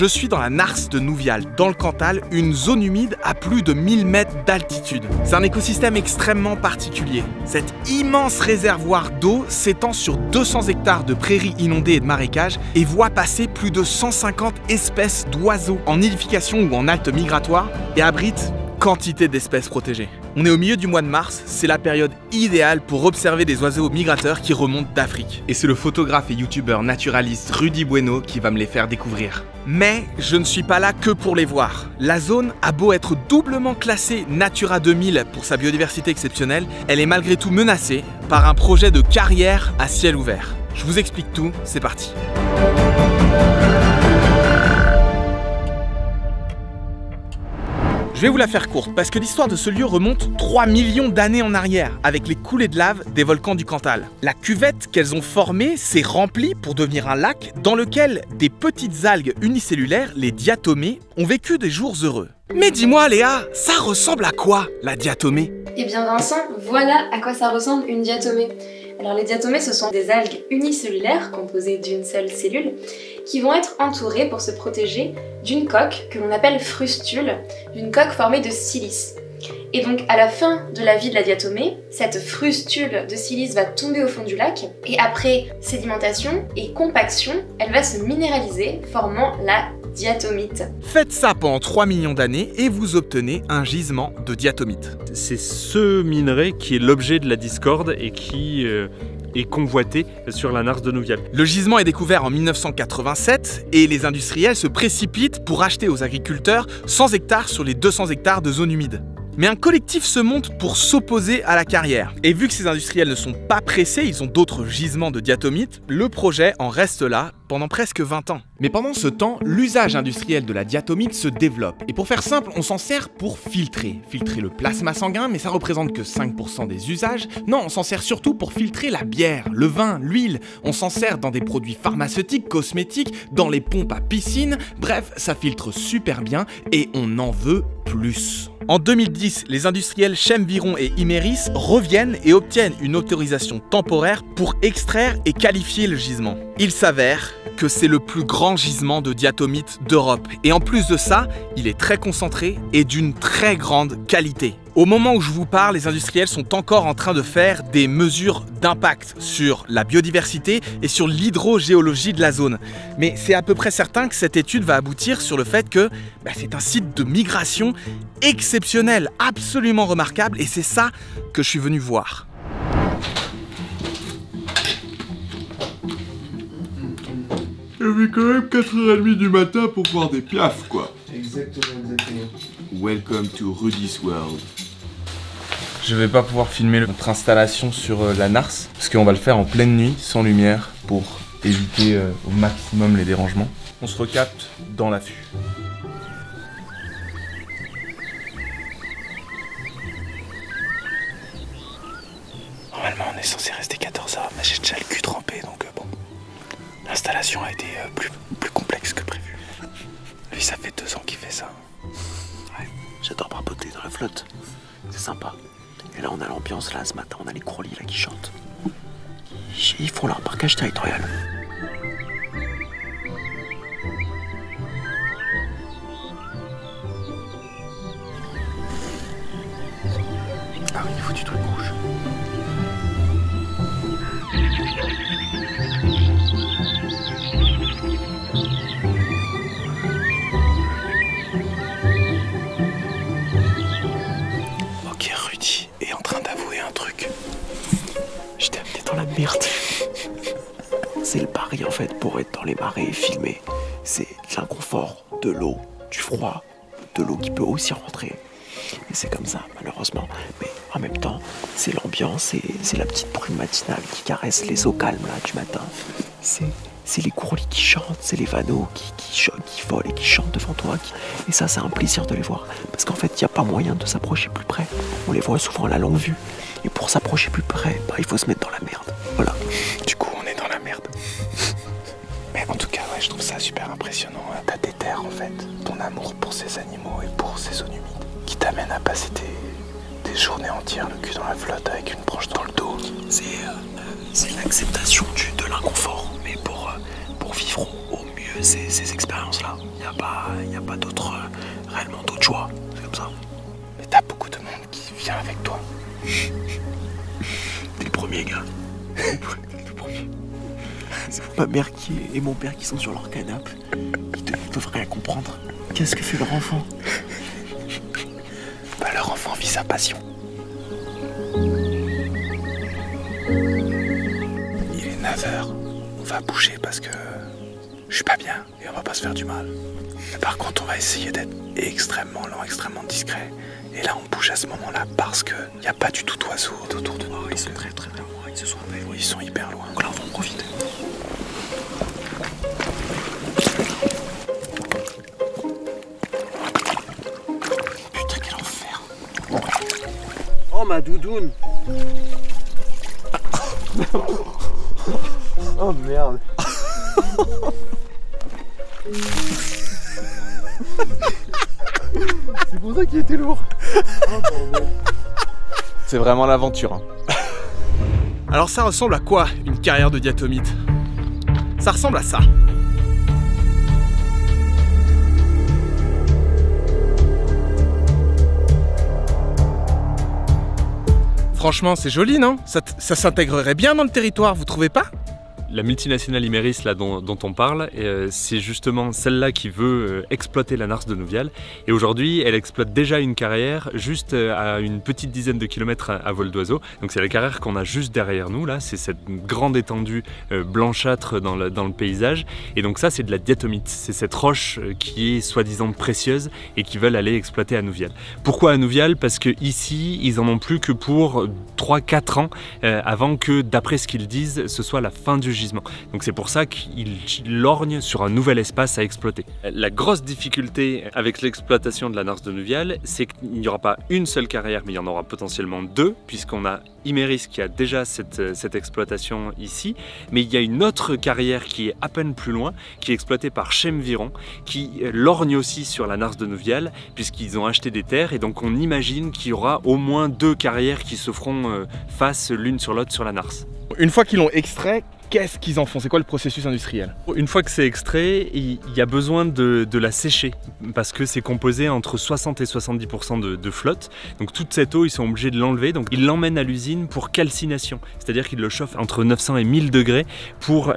Je suis dans la Nars de Nouvial, dans le Cantal, une zone humide à plus de 1000 mètres d'altitude. C'est un écosystème extrêmement particulier. Cet immense réservoir d'eau s'étend sur 200 hectares de prairies inondées et de marécages et voit passer plus de 150 espèces d'oiseaux en nidification ou en halte migratoire et abrite quantité d'espèces protégées. On est au milieu du mois de mars, c'est la période idéale pour observer des oiseaux migrateurs qui remontent d'Afrique. Et c'est le photographe et youtubeur naturaliste Rudy Bueno qui va me les faire découvrir. Mais je ne suis pas là que pour les voir. La zone a beau être doublement classée Natura 2000 pour sa biodiversité exceptionnelle, elle est malgré tout menacée par un projet de carrière à ciel ouvert. Je vous explique tout, c'est parti. Je vais vous la faire courte parce que l'histoire de ce lieu remonte 3 millions d'années en arrière avec les coulées de lave des volcans du Cantal. La cuvette qu'elles ont formée s'est remplie pour devenir un lac dans lequel des petites algues unicellulaires, les diatomées, ont vécu des jours heureux. Mais dis-moi Léa, ça ressemble à quoi la diatomée? Eh bien Vincent, voilà à quoi ça ressemble une diatomée. Alors les diatomées, ce sont des algues unicellulaires composées d'une seule cellule qui vont être entourées pour se protéger d'une coque que l'on appelle frustule, d'une coque formée de silice. Et donc à la fin de la vie de la diatomée, cette frustule de silice va tomber au fond du lac et après sédimentation et compaction, elle va se minéraliser formant la diatomite. Faites ça pendant 3 millions d'années et vous obtenez un gisement de diatomite. C'est ce minerai qui est l'objet de la discorde et qui est convoité sur la Nars de Nouvial. Le gisement est découvert en 1987 et les industriels se précipitent pour acheter aux agriculteurs 100 hectares sur les 200 hectares de zone humide. Mais un collectif se monte pour s'opposer à la carrière. Et vu que ces industriels ne sont pas pressés, ils ont d'autres gisements de diatomite, le projet en reste là pendant presque 20 ans. Mais pendant ce temps, l'usage industriel de la diatomite se développe. Et pour faire simple, on s'en sert pour filtrer. Filtrer le plasma sanguin, mais ça représente que 5% des usages. Non, on s'en sert surtout pour filtrer la bière, le vin, l'huile. On s'en sert dans des produits pharmaceutiques, cosmétiques, dans les pompes à piscine. Bref, ça filtre super bien et on en veut plus. En 2010, les industriels Chemviron et Imerys reviennent et obtiennent une autorisation temporaire pour extraire et qualifier le gisement. Il s'avère que c'est le plus grand gisement de diatomite d'Europe. Et en plus de ça, il est très concentré et d'une très grande qualité. Au moment où je vous parle, les industriels sont encore en train de faire des mesures d'impact sur la biodiversité et sur l'hydrogéologie de la zone. Mais c'est à peu près certain que cette étude va aboutir sur le fait que c'est un site de migration exceptionnel, absolument remarquable, et c'est ça que je suis venu voir. Il y avait quand même 4h30 du matin pour voir des piafs, quoi. Exactement. Welcome to Rudy's World. Je vais pas pouvoir filmer notre installation sur la Nars, parce qu'on va le faire en pleine nuit, sans lumière, pour éviter au maximum les dérangements. On se recapte dans l'affût. Normalement, on est censé rester 14 heures, mais j'ai déjà le cul trempé, donc bon. L'installation a été plus complexe que prévu. Lui, ça fait 2 ans qu'il fait ça. Ouais, j'adore barboter dans la flotte. C'est sympa. Et là, on a l'ambiance, là, ce matin, on a les courlis, là, qui chantent. Ils font leur parcage territorial. Ah oui, il faut du truc rouge. Ok, Rudy est en train d'avouer un truc. Je t'ai amené dans la merde. C'est le pari en fait pour être dans les marais et filmer. C'est l'inconfort, de l'eau, du froid, de l'eau qui peut aussi rentrer. Et c'est comme ça, malheureusement. Mais en même temps, c'est l'ambiance et c'est la petite brume matinale qui caresse les eaux calmes là du matin. C'est les courlis qui chantent, c'est les vanneaux qui volent et qui chantent devant toi. Et ça, c'est un plaisir de les voir. Parce qu'en fait, il n'y a pas moyen de s'approcher plus près. On les voit souvent à la longue vue. Et pour s'approcher plus près, il faut se mettre dans la merde. Voilà. Du coup, on est dans la merde. Mais en tout cas, ouais, je trouve ça super impressionnant. T'as des terres, en fait. Ton amour pour ces animaux et pour ces zones humides qui t'amènent à passer des journées entières le cul dans la flotte avec une branche dans le dos. C'est l'acceptation de l'inconfort, mais pour vivre au mieux ces expériences-là. Il n'y a pas d'autre, réellement d'autre choix. C'est comme ça. Mais t'as beaucoup de monde qui vient avec toi. T'es le premier, gars. Le premier. C'est ma mère et mon père qui sont sur leur canapé. Ils peuvent rien comprendre. Qu'est-ce que fait leur enfant? Bah, leur enfant vit sa passion. Il est 9h. On va bouger parce que je suis pas bien et on va pas se faire du mal. Mais par contre, on va essayer d'être extrêmement lent, extrêmement discret. Et là, on bouge à ce moment-là parce que y a pas du tout d'oiseaux autour de nous. Ils sont très très loin. Ils sont hyper loin. Donc là, on va en profiter. Putain, quel enfer. Oh ma doudoune. Oh merde. C'est pour ça qu'il était lourd. C'est vraiment l'aventure. Hein. Alors ça ressemble à quoi une carrière de diatomite? Ça ressemble à ça. Franchement, c'est joli, non? Ça s'intégrerait bien dans le territoire, vous trouvez pas? La multinationale Imerys là, dont on parle, c'est justement celle-là qui veut exploiter la Nars de Nouvial. Et aujourd'hui, elle exploite déjà une carrière juste à une petite dizaine de kilomètres à vol d'oiseau. Donc c'est la carrière qu'on a juste derrière nous, là. C'est cette grande étendue blanchâtre dans le paysage. Et donc ça, c'est de la diatomite. C'est cette roche qui est soi-disant précieuse et qu'ils veulent aller exploiter à Nouvial. Pourquoi à Nouvial? Parce que ici, ils en ont plus que pour 3-4 ans avant que, d'après ce qu'ils disent, ce soit la fin du gisement. Donc c'est pour ça qu'ils lorgnent sur un nouvel espace à exploiter. La grosse difficulté avec l'exploitation de la Nars de Nouvial, c'est qu'il n'y aura pas une seule carrière, mais il y en aura potentiellement deux, puisqu'on a Imerys qui a déjà cette exploitation ici, mais il y a une autre carrière qui est à peine plus loin, qui est exploitée par Chemviron, qui lorgne aussi sur la Nars de Nouvial, puisqu'ils ont acheté des terres, et donc on imagine qu'il y aura au moins deux carrières qui se feront face l'une sur l'autre sur la Nars. Une fois qu'ils l'ont extrait, qu'est-ce qu'ils en font? C'est quoi le processus industriel? Une fois que c'est extrait, il y a besoin de la sécher parce que c'est composé entre 60 et 70% de flotte. Donc toute cette eau, ils sont obligés de l'enlever. Donc ils l'emmènent à l'usine pour calcination. C'est-à-dire qu'ils le chauffent entre 900 et 1000 degrés pour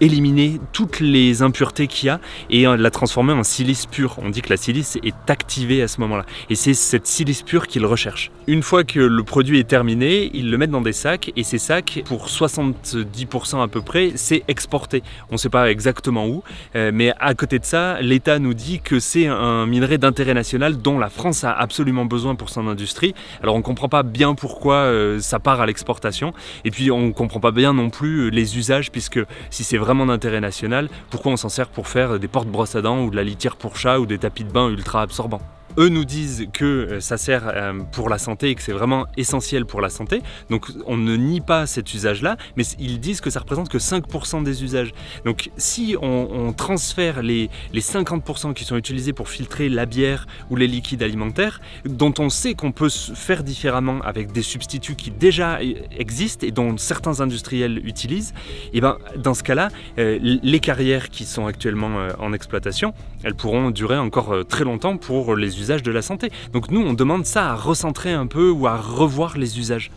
éliminer toutes les impuretés qu'il y a et la transformer en silice pur. On dit que la silice est activée à ce moment-là. Et c'est cette silice pure qu'ils recherchent. Une fois que le produit est terminé, ils le mettent dans des sacs et ces sacs, pour 70% à peu près, c'est exporté. On ne sait pas exactement où, mais à côté de ça, l'État nous dit que c'est un minerai d'intérêt national dont la France a absolument besoin pour son industrie. Alors on ne comprend pas bien pourquoi ça part à l'exportation, et puis on ne comprend pas bien non plus les usages, puisque si c'est vraiment d'intérêt national, pourquoi on s'en sert pour faire des portes-brosses à dents ou de la litière pour chat ou des tapis de bain ultra absorbants. Eux nous disent que ça sert pour la santé et que c'est vraiment essentiel pour la santé. Donc on ne nie pas cet usage-là, mais ils disent que ça représente que 5% des usages. Donc si on transfère les 50% qui sont utilisés pour filtrer la bière ou les liquides alimentaires, dont on sait qu'on peut se faire différemment avec des substituts qui déjà existent et dont certains industriels utilisent, et ben dans ce cas-là, les carrières qui sont actuellement en exploitation, elles pourront durer encore très longtemps pour les usages de la santé. Donc nous, on demande ça à recentrer un peu ou à revoir les usages.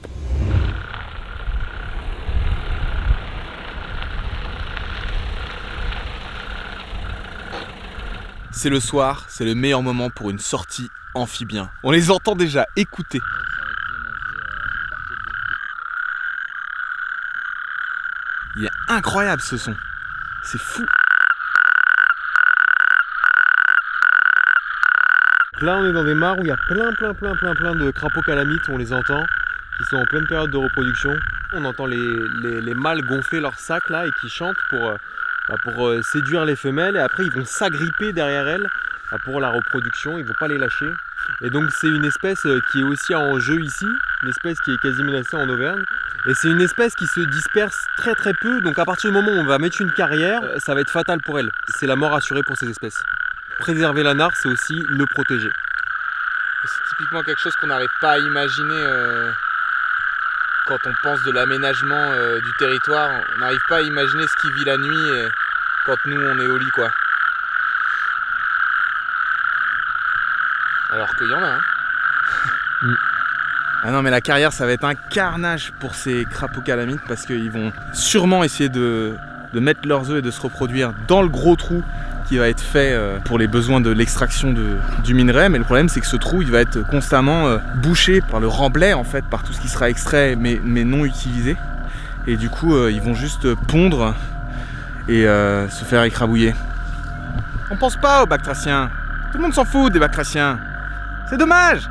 C'est le soir, c'est le meilleur moment pour une sortie amphibien. On les entend déjà, écoutez. Il est incroyable ce son. C'est fou. Là on est dans des mares où il y a plein de crapauds calamites, on les entend, qui sont en pleine période de reproduction. On entend les mâles gonfler leur sac là et qui chantent pour séduire les femelles, et après ils vont s'agripper derrière elles pour la reproduction, ils vont pas les lâcher. Et donc c'est une espèce qui est aussi en jeu ici, une espèce qui est quasi menacée en Auvergne. Et c'est une espèce qui se disperse très peu, donc à partir du moment où on va mettre une carrière, ça va être fatal pour elle. C'est la mort assurée pour ces espèces. Préserver la Nars, c'est aussi le protéger. C'est typiquement quelque chose qu'on n'arrive pas à imaginer quand on pense de l'aménagement du territoire. On n'arrive pas à imaginer ce qui vit la nuit quand nous on est au lit, quoi. Alors qu'il y en a, hein. Ah non, mais la carrière, ça va être un carnage pour ces crapauds calamites parce qu'ils vont sûrement essayer de mettre leurs œufs et de se reproduire dans le gros trou qui va être fait pour les besoins de l'extraction du minerai. Mais le problème, c'est que ce trou, il va être constamment bouché par le remblai, en fait, par tout ce qui sera extrait mais non utilisé. Et du coup, ils vont juste pondre et se faire écrabouiller. On pense pas aux batraciens. Tout le monde s'en fout des batraciens. C'est dommage.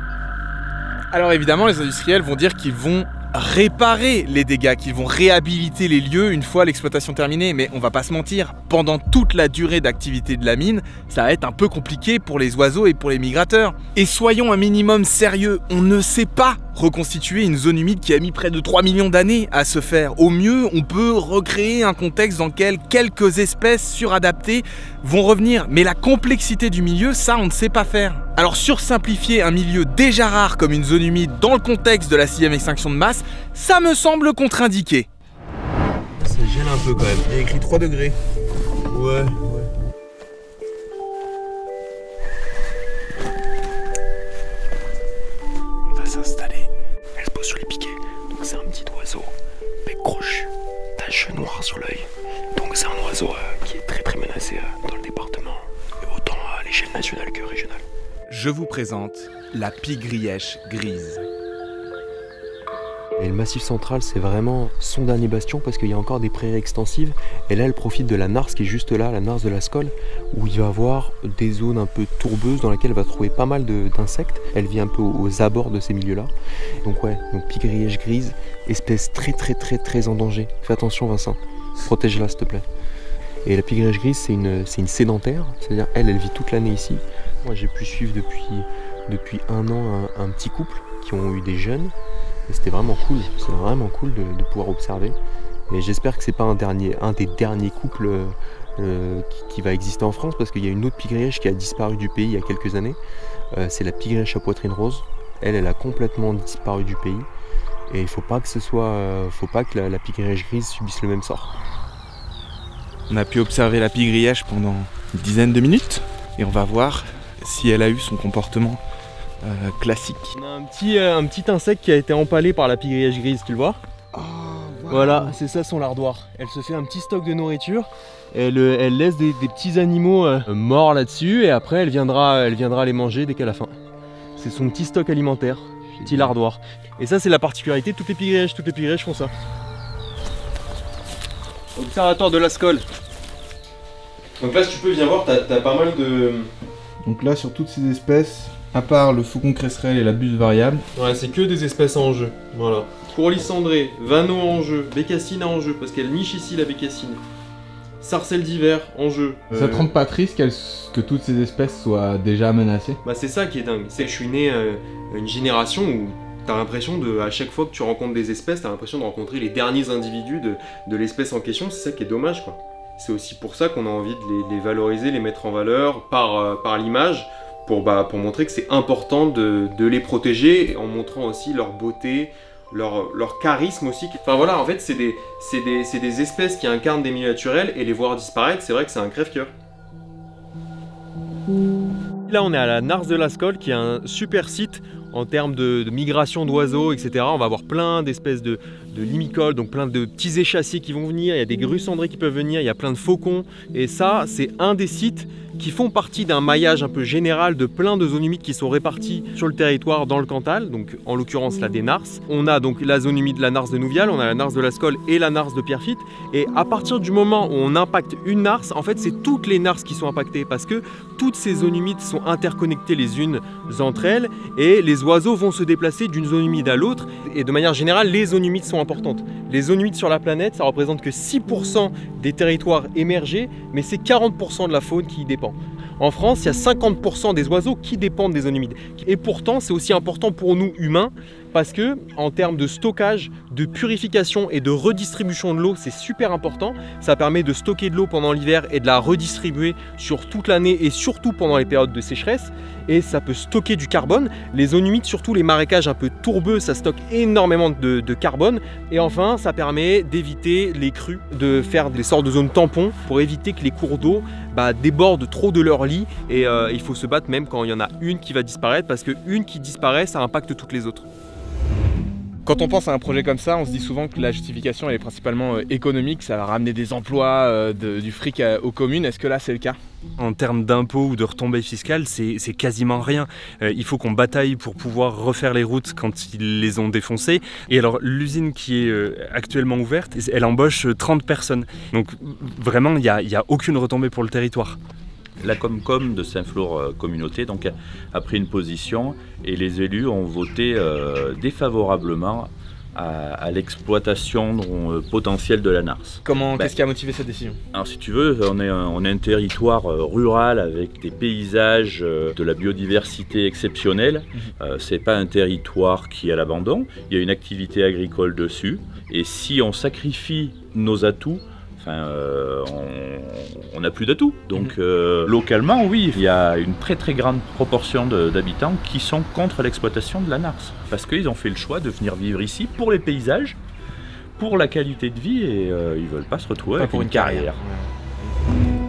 Alors évidemment, les industriels vont dire qu'ils vont réparer les dégâts, qu'ils vont réhabiliter les lieux une fois l'exploitation terminée. Mais on va pas se mentir, pendant toute la durée d'activité de la mine, ça va être un peu compliqué pour les oiseaux et pour les migrateurs. Et soyons un minimum sérieux, on ne sait pas reconstituer une zone humide qui a mis près de 3 millions d'années à se faire. Au mieux, on peut recréer un contexte dans lequel quelques espèces suradaptées vont revenir. Mais la complexité du milieu, ça, on ne sait pas faire. Alors sursimplifier un milieu déjà rare comme une zone humide dans le contexte de la 6e extinction de masse, ça me semble contre-indiqué. Ça gèle un peu quand même. Il y a écrit 3 degrés. Ouais. On va s'installer. Elle se pose sur les piquets. Donc c'est un petit oiseau, bec crochu, tache noire sur l'œil. Donc c'est un oiseau qui est très menacé dans le département, autant à l'échelle nationale que régionale. Je vous présente la pie-grièche grise. Et le Massif central, c'est vraiment son dernier bastion parce qu'il y a encore des prairies extensives. Et là, elle profite de la Nars qui est juste là, la Nars de la Scole, où il va avoir des zones un peu tourbeuses dans lesquelles elle va trouver pas mal d'insectes. Elle vit un peu aux abords de ces milieux-là. Donc ouais, donc pie-grièche grise, espèce très en danger. Fais attention, Vincent, protège-la s'il te plaît. Et la pie-grièche grise, c'est une sédentaire, c'est-à-dire elle vit toute l'année ici. Moi, j'ai pu suivre depuis 1 an un petit couple qui ont eu des jeunes. Et c'était vraiment cool, c'est vraiment cool de pouvoir observer. Et j'espère que c'est pas un des derniers couples qui va exister en France, parce qu'il y a une autre pie-grièche qui a disparu du pays il y a quelques années. C'est la pie-grièche à poitrine rose. Elle a complètement disparu du pays. Et il faut pas que la pie-grièche grise subisse le même sort. On a pu observer la pie-grièche pendant une dizaine de minutes et on va voir si elle a eu son comportement classique. On a un petit insecte qui a été empalé par la pie-grièche grise, tu le vois? Oh, wow. Voilà, c'est ça son lardoir. Elle se fait un petit stock de nourriture, elle laisse des petits animaux morts là-dessus et après elle viendra les manger dès qu'elle a faim. C'est son petit stock alimentaire, petit lardoir. Et ça c'est la particularité de toutes les pie-grièches font ça. Observatoire de la Scole. Donc là si tu peux viens voir, t'as pas mal de... Donc là, sur toutes ces espèces, à part le faucon cresserelle et la buse variable, Ouais, c'est que des espèces en jeu, voilà. Courlis cendré, vanneau en jeu, bécassine en jeu, parce qu'elle niche ici la bécassine. Sarcelle d'hiver en jeu. ça te rend pas triste que toutes ces espèces soient déjà menacées? Bah c'est ça qui est dingue, c'est que je suis né une génération où t'as l'impression à chaque fois que tu rencontres des espèces, t'as l'impression de rencontrer les derniers individus de l'espèce en question, c'est ça qui est dommage quoi. C'est aussi pour ça qu'on a envie de les valoriser, les mettre en valeur par l'image, pour montrer que c'est important de les protéger, en montrant aussi leur beauté, leur charisme aussi. Enfin voilà, en fait c'est des espèces qui incarnent des milieux naturels, et les voir disparaître, c'est vrai que c'est un crève-cœur. Là on est à la Nars de la Scole, qui est un super site en termes de migration d'oiseaux, etc. On va avoir plein d'espèces de limicoles, donc plein de petits échassiers qui vont venir, il y a des grues cendrées qui peuvent venir, il y a plein de faucons, et ça c'est un des sites qui font partie d'un maillage un peu général de plein de zones humides qui sont réparties sur le territoire dans le Cantal, donc en l'occurrence là des Nars. On a donc la zone humide, la Nars de Nouvial, on a la Nars de la Scole et la Nars de Pierrefitte, et à partir du moment où on impacte une Nars, en fait c'est toutes les Nars qui sont impactées, parce que toutes ces zones humides sont interconnectées les unes entre elles, et les oiseaux vont se déplacer d'une zone humide à l'autre, et de manière générale les zones humides sont importantes. Les zones humides sur la planète, ça représente que 6% des territoires émergés, mais c'est 40% de la faune qui y dépend. En France, il y a 50% des oiseaux qui dépendent des zones humides. Et pourtant, c'est aussi important pour nous humains parce que en termes de stockage, de purification et de redistribution de l'eau, c'est super important. Ça permet de stocker de l'eau pendant l'hiver et de la redistribuer sur toute l'année et surtout pendant les périodes de sécheresse. Et ça peut stocker du carbone. Les zones humides, surtout les marécages un peu tourbeux, ça stocke énormément de carbone. Et enfin, ça permet d'éviter les crues, de faire des sortes de zones tampons pour éviter que les cours d'eau débordent trop de leur lit. Et il faut se battre même quand il y en a une qui va disparaître, parce qu'une qui disparaît, ça impacte toutes les autres. Quand on pense à un projet comme ça, on se dit souvent que la justification elle est principalement économique, ça va ramener des emplois, du fric aux communes. Est-ce que là c'est le cas? En termes d'impôts ou de retombées fiscales, c'est quasiment rien. Il faut qu'on bataille pour pouvoir refaire les routes quand ils les ont défoncées. Et alors l'usine qui est actuellement ouverte, elle embauche 30 personnes. Donc vraiment, il n'y a aucune retombée pour le territoire. La Comcom de Saint-Flour Communauté donc, a pris une position et les élus ont voté défavorablement à l'exploitation potentielle de la Nars. Qu'est-ce qui a motivé cette décision? Alors si tu veux, on est un territoire rural avec des paysages, de la biodiversité exceptionnelle. C'est pas un territoire qui est à l'abandon, il y a une activité agricole dessus. Et si on sacrifie nos atouts, on n'a plus d'atouts. Donc localement, oui, il y a une très grande proportion d'habitants qui sont contre l'exploitation de la Nars. Parce qu'ils ont fait le choix de venir vivre ici pour les paysages, pour la qualité de vie et ils ne veulent pas se retrouver avec une carrière.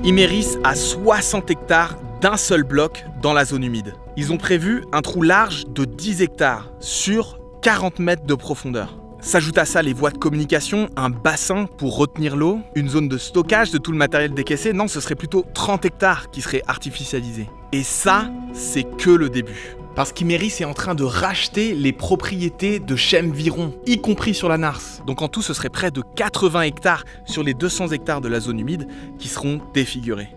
Imerys a 60 hectares d'un seul bloc dans la zone humide. Ils ont prévu un trou large de 10 hectares sur 40 mètres de profondeur. S'ajoute à ça les voies de communication, un bassin pour retenir l'eau, une zone de stockage de tout le matériel décaissé. Non, ce serait plutôt 30 hectares qui seraient artificialisés. Et ça, c'est que le début. Parce qu'Imerys est en train de racheter les propriétés de Chemviron, y compris sur la Nars. Donc en tout, ce serait près de 80 hectares sur les 200 hectares de la zone humide qui seront défigurés.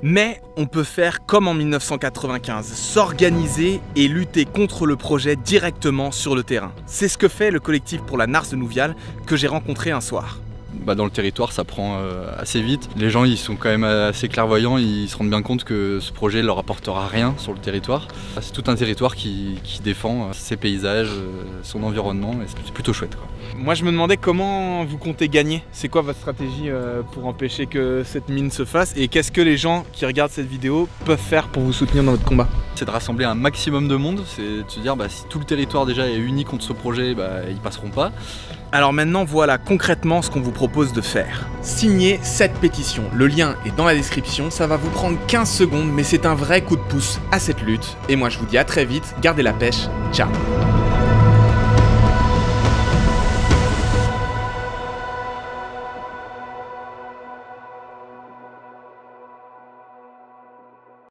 Mais on peut faire comme en 1995, s'organiser et lutter contre le projet directement sur le terrain. C'est ce que fait le collectif pour la Nars de Nouvial que j'ai rencontré un soir. Dans le territoire, ça prend assez vite. Les gens ils sont quand même assez clairvoyants, ils se rendent bien compte que ce projet leur apportera rien sur le territoire. C'est tout un territoire qui défend ses paysages, son environnement, et c'est plutôt chouette, quoi. Moi je me demandais comment vous comptez gagner. C'est quoi votre stratégie pour empêcher que cette mine se fasse? Et qu'est-ce que les gens qui regardent cette vidéo peuvent faire pour vous soutenir dans votre combat? C'est de rassembler un maximum de monde, c'est de se dire si tout le territoire déjà est uni contre ce projet, ils passeront pas. Alors maintenant, voilà concrètement ce qu'on vous propose de faire. Signez cette pétition, le lien est dans la description, ça va vous prendre 15 secondes, mais c'est un vrai coup de pouce à cette lutte. Et moi je vous dis à très vite, gardez la pêche, ciao.